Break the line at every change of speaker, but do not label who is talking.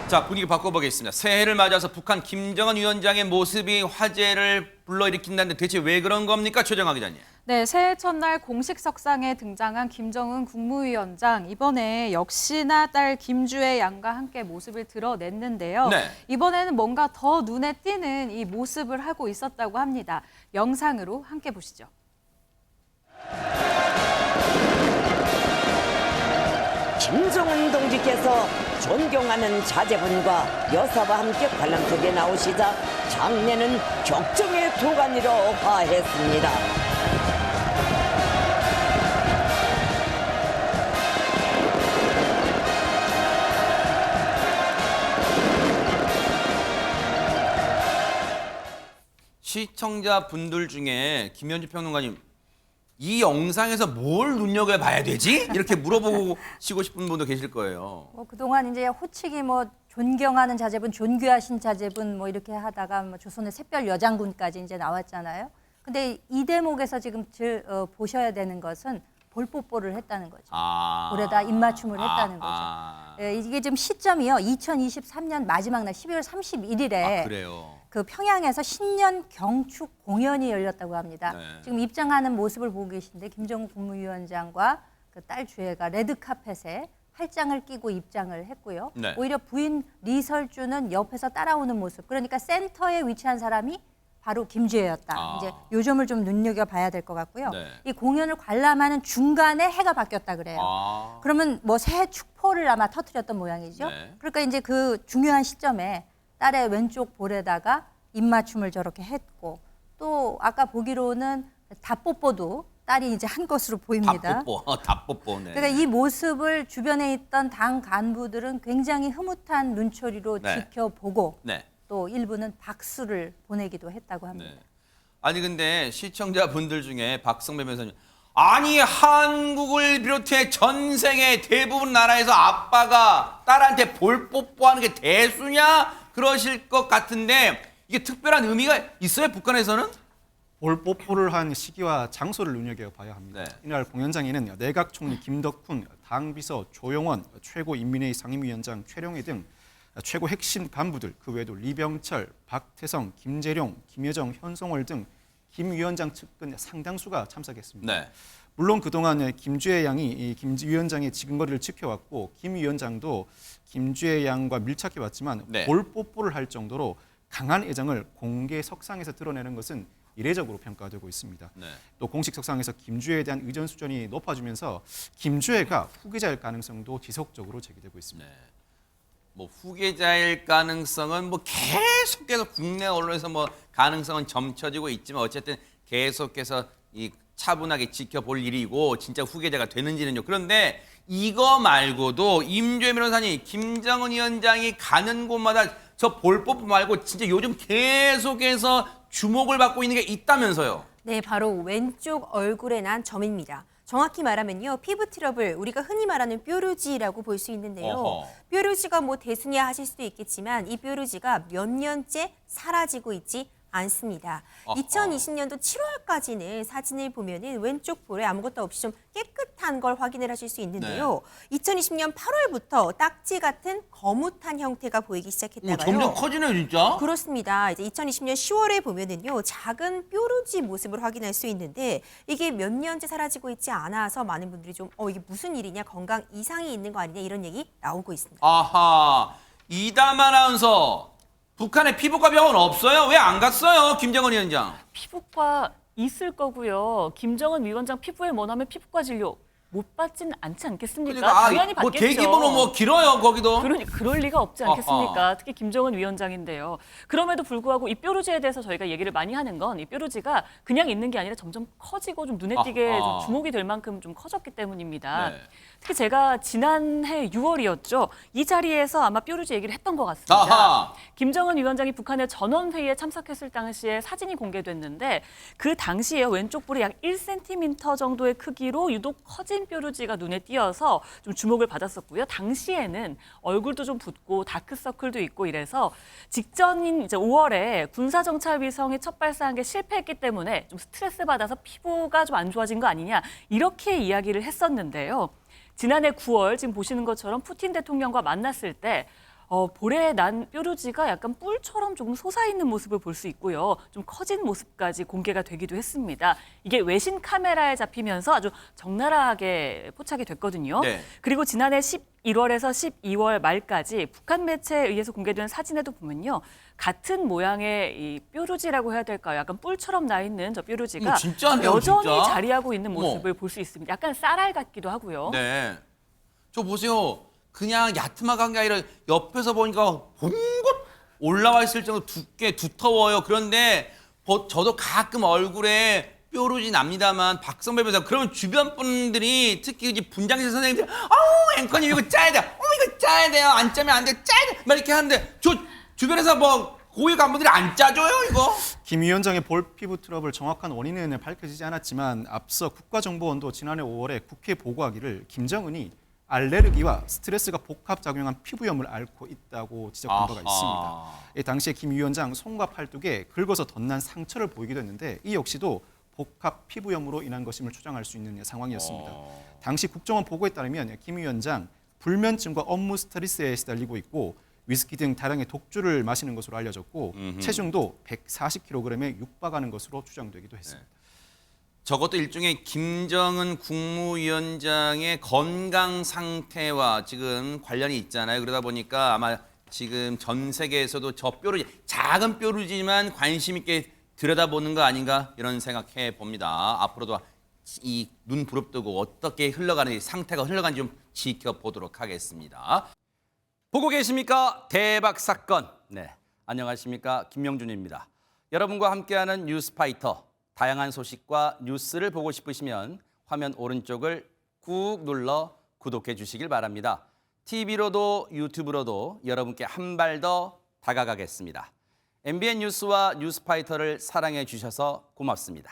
자, 분위기 바꿔보겠습니다. 새해를 맞아서 북한 김정은 위원장의 모습이 화제를 불러일으킨다는데 대체 왜 그런 겁니까? 최정아 기자님.
네, 새해 첫날 공식 석상에 등장한 김정은 국무위원장. 이번에 역시나 딸 김주애 양과 함께 모습을 드러냈는데요.
네.
이번에는 뭔가 더 눈에 띄는 이 모습을 하고 있었다고 합니다. 영상으로 함께 보시죠.
김정은 동지께서 존경하는 자제분과 여사와 함께 관람석에 나오시자 장례는 격정의 도가니로 화했습니다.
시청자분들 중에 김현주 평론가님, 이 영상에서 뭘 눈여겨봐야 되지? 이렇게 물어보시고 싶은 분도 계실 거예요.
그동안 이제 호칭이 존경하는 자제분, 존귀하신 자제분 이렇게 하다가 조선의 샛별 여장군까지 이제 나왔잖아요. 근데 이 대목에서 지금 보셔야 되는 것은 볼뽀뽀를 했다는 거죠. 볼에다 입맞춤을 했다는 거죠. 예, 이게 지금 시점이요. 2023년 마지막 날 12월 31일에
그래요.
그 평양에서 신년 경축 공연이 열렸다고 합니다.
네.
지금 입장하는 모습을 보고 계신데 김정은 국무위원장과 그 딸 주애가 레드카펫에 할장을 끼고 입장을 했고요.
네.
오히려 부인 리설주는 옆에서 따라오는 모습. 그러니까 센터에 위치한 사람이 바로 김주애였다. 이제 요 점을 좀 눈여겨봐야 될 것 같고요.
네.
이 공연을 관람하는 중간에 해가 바뀌었다 그래요. 그러면 새해 축포를 아마 터뜨렸던 모양이죠.
네.
그러니까 이제 그 중요한 시점에 딸의 왼쪽 볼에다가 입맞춤을 저렇게 했고 또 아까 보기로는 답뽀뽀도 딸이 이제 한 것으로 보입니다.
답뽀뽀. 네.
그러니까 이 모습을 주변에 있던 당 간부들은 굉장히 흐뭇한 눈초리로
네.
지켜보고
네.
또 일부는 박수를 보내기도 했다고 합니다.
네. 아니 근데 시청자분들 중에 박성배 변호사님, 아니 한국을 비롯해 전 세계 대부분 나라에서 아빠가 딸한테 볼 뽀뽀하는 게 대수냐 그러실 것 같은데 이게 특별한 의미가 있어요, 북한에서는?
볼 뽀뽀를 한 시기와 장소를 눈여겨봐야 합니다.
네.
이날 공연장에는 내각 총리 김덕훈, 당 비서 조영원, 최고 인민회의 상임위원장 최룡해 등 최고 핵심 간부들, 그 외에도 리병철, 박태성, 김재룡, 김여정, 현송월 등 김 위원장 측근 상당수가 참석했습니다.
네.
물론 그동안 김주애 양이 김 위원장의 지근거리를 지켜왔고 김 위원장도 김주애 양과 밀착해 왔지만
네.
볼 뽀뽀를 할 정도로 강한 애정을 공개 석상에서 드러내는 것은 이례적으로 평가되고 있습니다.
네.
또 공식 석상에서 김주애에 대한 의전 수준이 높아지면서 김주애가 후계자일 가능성도 지속적으로 제기되고 있습니다.
네. 후계자일 가능성은 계속해서 국내 언론에서 가능성은 점쳐지고 있지만 어쨌든 계속해서 이 차분하게 지켜볼 일이고 진짜 후계자가 되는지는요. 그런데 이거 말고도 임주애 변호사님, 김정은 위원장이 가는 곳마다 저 볼뽀뽀 말고 진짜 요즘 계속해서 주목을 받고 있는 게 있다면서요.
네, 바로 왼쪽 얼굴에 난 점입니다. 정확히 말하면요, 피부 트러블, 우리가 흔히 말하는 뾰루지라고 볼 수 있는데요.
어허.
뾰루지가 대수냐 하실 수도 있겠지만 이 뾰루지가 몇 년째 사라지고 있지 않습니다.
어허.
2020년도 7월까지는 사진을 보면은 왼쪽 볼에 아무것도 없이 좀 깨끗한 걸 확인을 하실 수 있는데요. 2020년 8월부터 딱지 같은 거뭇한 형태가 보이기 시작했다고요.
점점 커지네요, 진짜.
그렇습니다. 이제 2020년 10월에 보면은요, 작은 뾰루지 모습을 확인할 수 있는데 이게 몇 년째 사라지고 있지 않아서 많은 분들이 좀 이게 무슨 일이냐, 건강 이상이 있는 거 아니냐 이런 얘기 나오고 있습니다.
아하, 이담 아나운서, 북한에 피부과 병원 없어요? 왜 안 갔어요, 김정은 위원장?
피부과 있을 거고요. 김정은 위원장 피부에 원하면 피부과 진료 못 받진 않지 않겠습니까? 당연히 받겠죠.
대기번호 길어요, 거기도.
그럴 리가 없지 않겠습니까? 특히 김정은 위원장인데요. 그럼에도 불구하고 이 뾰루지에 대해서 저희가 얘기를 많이 하는 건 이 뾰루지가 그냥 있는 게 아니라 점점 커지고 좀 눈에 띄게 좀 주목이 될 만큼 좀 커졌기 때문입니다.
네.
특히 제가 지난해 6월이었죠. 이 자리에서 아마 뾰루지 얘기를 했던 것 같습니다.
아하.
김정은 위원장이 북한의 전원회의에 참석했을 당시에 사진이 공개됐는데 그 당시에 왼쪽 볼이 약 1cm 정도의 크기로 유독 커진 뾰루지가 눈에 띄어서 좀 주목을 받았었고요. 당시에는 얼굴도 좀 붓고 다크서클도 있고 이래서 직전인 이제 5월에 군사정찰 위성이 첫 발사한 게 실패했기 때문에 좀 스트레스 받아서 피부가 좀 안 좋아진 거 아니냐 이렇게 이야기를 했었는데요. 지난해 9월 지금 보시는 것처럼 푸틴 대통령과 만났을 때 볼에 난 뾰루지가 약간 뿔처럼 조금 솟아있는 모습을 볼 수 있고요. 좀 커진 모습까지 공개가 되기도 했습니다. 이게 외신 카메라에 잡히면서 아주 적나라하게 포착이 됐거든요.
네.
그리고 지난해 11월에서 12월 말까지 북한 매체에 의해서 공개된 사진에도 보면요. 같은 모양의 이 뾰루지라고 해야 될까요? 약간 뿔처럼 나 있는 저 뾰루지가
진짜네요,
여전히
진짜.
자리하고 있는
어머.
모습을 볼 수 있습니다. 약간 쌀알 같기도 하고요.
네. 저 보세요. 그냥 야트막한 게 아니라 옆에서 보니까 봉긋 올라와 있을 정도 두터워요. 그런데 저도 가끔 얼굴에 뾰루지 납니다만 박성배 변호사 그러면 주변 분들이 특히 이제 분장실 선생님들 앵커님 이거 짜야 돼요. 이거 짜야 돼요. 안 짜면 안 돼. 짜야 돼. 막 이렇게 하는데 저 주변에서 뭐 고위 간부들이 안 짜줘요 이거?
김 위원장의 볼 피부 트러블 정확한 원인은 밝혀지지 않았지만 앞서 국가정보원도 지난해 5월에 국회에 보고하기를 김정은이 알레르기와 스트레스가 복합작용한 피부염을 앓고 있다고 지적한 바가 있습니다. 당시에 김 위원장 손과 팔뚝에 긁어서 덧난 상처를 보이기도 했는데 이 역시도 복합 피부염으로 인한 것임을 추정할 수 있는 상황이었습니다. 당시 국정원 보고에 따르면 김 위원장 불면증과 업무 스트레스에 시달리고 있고 위스키 등 다량의 독주를 마시는 것으로 알려졌고 체중도 140kg에 육박하는 것으로 추정되기도 했습니다.
저것도 일종의 김정은 국무위원장의 건강 상태와 지금 관련이 있잖아요. 그러다 보니까 아마 지금 전 세계에서도 저 뾰루지, 작은 뾰루지만 관심 있게 들여다보는 거 아닌가 이런 생각해 봅니다. 앞으로도 이 눈 부릅뜨고 어떻게 흘러가는지 상태가 흘러가는지 좀 지켜보도록 하겠습니다.
보고 계십니까? 대박 사건. 네, 안녕하십니까? 김명준입니다. 여러분과 함께하는 뉴스파이터. 다양한 소식과 뉴스를 보고 싶으시면 화면 오른쪽을 꾹 눌러 구독해 주시길 바랍니다. TV로도 유튜브로도 여러분께 한 발 더 다가가겠습니다. MBN 뉴스와 뉴스파이터를 사랑해 주셔서 고맙습니다.